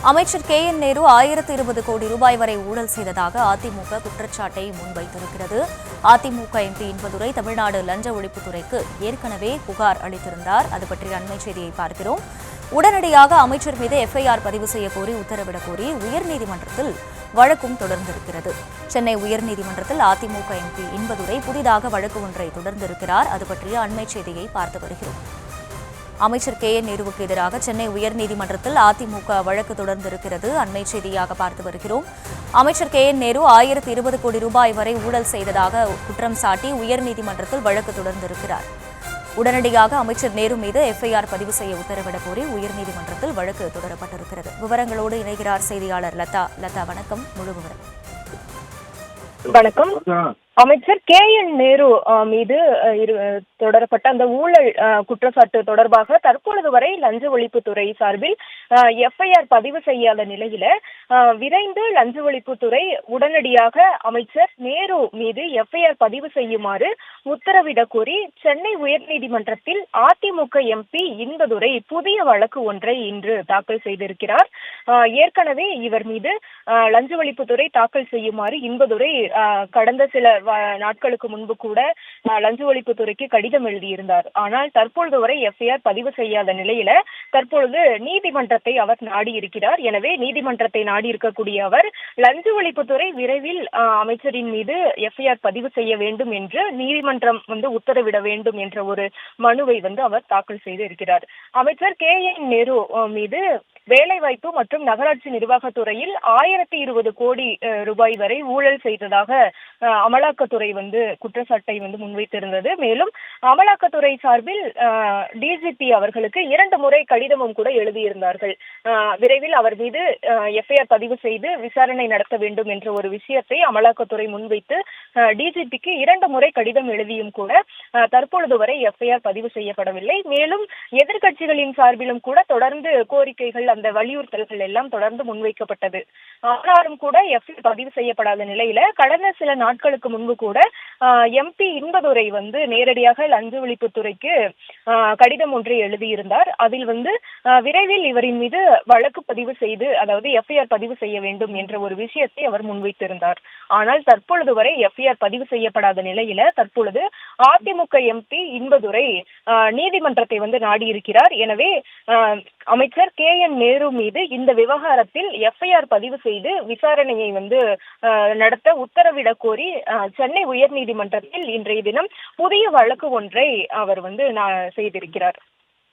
அமைச்சர் KN நேரு 1020 கோடி ரூபாய் வரை ஊழல் செய்ததாக அதிமுக குற்றச்சாட்டை முன்வைத்திருக்கிறது. அதிமுக MP இன்பதுரை தமிழ்நாடு லஞ்ச ஒழிப்புத்துறைக்கு ஏற்கனவே புகார் அளித்திருந்தார். அது பற்றிய அண்மை செய்தியை பார்க்கிறோம். உடனடியாக அமைச்சர் மீது FIR பதிவு செய்யக்கோரி உத்தரவிடக் கோரி உயர்நீதிமன்றத்தில் வழக்கும் தொடர்ந்திருக்கிறது. சென்னை உயர்நீதிமன்றத்தில் அதிமுக MP இன்பதுரை புதிதாக வழக்கு ஒன்றை தொடர்ந்திருக்கிறார். அது பற்றிய அண்மை செய்தியை பார்த்து வருகிறோம். அமைச்சர் KN நேருவுக்கு எதிராக சென்னை உயர்நீதிமன்றத்தில் அதிமுக வழக்கு தொடர்ந்திருக்கிறது. அண்மை செய்தியாக பார்த்து வருகிறோம். அமைச்சர் KN நேரு 1020 கோடி ரூபாய் வரை ஊழல் செய்ததாக குற்றம் சாட்டி உயர்நீதிமன்றத்தில் வழக்கு தொடர்ந்திருக்கிறார். உடனடியாக அமைச்சர் நேரு மீது FIR பதிவு செய்ய உத்தரவிடக் கோரி உயர்நீதிமன்றத்தில் வழக்கு தொடரப்பட்டிருக்கிறது. விவரங்களோடு இணைகிறார் செய்தியாளர் லதா. லதா, வணக்கம். முழு விவரம். வணக்கம். அமைச்சர் KN நேரு மீது தொடரப்பட்ட அந்த ஊழல் குற்றச்சாட்டு தொடர்பாக தற்பொழுது வரை லஞ்ச ஒழிப்புத்துறை சார்பில் FIR பதிவு செய்யாத நிலையில விரைந்து லஞ்ச ஒழிப்புத்துறை உடனடியாக அமைச்சர் நேரு மீது FIR பதிவு செய்யுமாறு உத்தரவிடக் கோரி சென்னை உயர்நீதிமன்றத்தில் அதிமுக MP இன்பதுரை புதிய வழக்கு ஒன்றை இன்று தாக்கல் செய்திருக்கிறார். ஏற்கனவே இவர் மீது லஞ்ச ஒழிப்புத்துறை தாக்கல் செய்யுமாறு இன்பதுரை கடந்த சில நாட்களுக்கு முன்பு கூட லஞ்ச ஒழிப்புத்துறைக்கு கடிதம் எழுதியிருந்தார். ஆனால் தற்பொழுது வரை FIR பதிவு செய்யாத நிலையில தற்பொழுது நீதிமன்றத்தை அவர் நாடி இருக்கிறார். எனவே நீதிமன்றத்தை நாடி இருக்கக்கூடிய அவர் லஞ்ச ஒழிப்புத்துறை விரைவில் அமைச்சரின் மீது FIR பதிவு செய்ய வேண்டும் என்று நீதிமன்றம் உத்தரவிட வேண்டும் என்ற ஒரு மனுவை அவர் தாக்கல் செய்து இருக்கிறார். அமைச்சர் KN நேரு மீது வேலைவாய்ப்பு மற்றும் நகராட்சி நிர்வாகத்துறையில் 1020 கோடி ரூபாய் வரை ஊழல் செய்ததாக அமலாக்கத்துறை குற்றச்சாட்டை முன்வைத்திருந்தது. மேலும் அமலாக்கத்துறை சார்பில் DGP அவர்களுக்கு 2 முறை கடிதமும் கூட எழுதியிருந்தார்கள். விரைவில் அவர் மீது FIR பதிவு செய்து விசாரணை நடத்த வேண்டும் என்ற ஒரு விஷயத்தை அமலாக்கத்துறை முன்வைத்து DGPக்கு 2 முறை கடிதம் எழுதியும் கூட தற்பொழுது வரை FIR பதிவு செய்யப்படவில்லை. மேலும் எதிர்கட்சிகளின் சார்பிலும் கூட தொடர்ந்து கோரிக்கைகள், அந்த வலியுறுத்தல்கள் எல்லாம் தொடர்ந்து முன்வைக்கப்பட்டது. ஆனாலும் கூட FIR பதிவு செய்யப்படாத நிலையில கடந்த சில நாட்களுக்கு முன்பு கூட MP இன்பதுரை நேரடியாக லஞ்ச ஒழிப்புத்துறைக்கு கடிதம் ஒன்றை எழுதியிருந்தார். அதில் விரைவில் இவரின் மீது வழக்கு பதிவு செய்து, அதாவது FIR பதிவு செய்ய வேண்டும் என்ற ஒரு விஷயத்தை அவர் முன்வைத்திருந்தார். ஆனால் தற்பொழுது வரை FIR பதிவு செய்யப்படாத நிலையில தற்பொழுது அதிமுக MP இன்பதுரை நீதிமன்றத்தை நாடி இருக்கிறார். எனவே அமைச்சர் KN நேரு மீது இந்த விவகாரத்தில் FIR பதிவு செய்து விசாரணையை நடத்த உத்தரவிடக் கோரி சென்னை உயர்நீதிமன்றத்தில் இன்றைய தினம் புதிய வழக்கு ஒன்றை அவர் செய்திருக்கிறார்.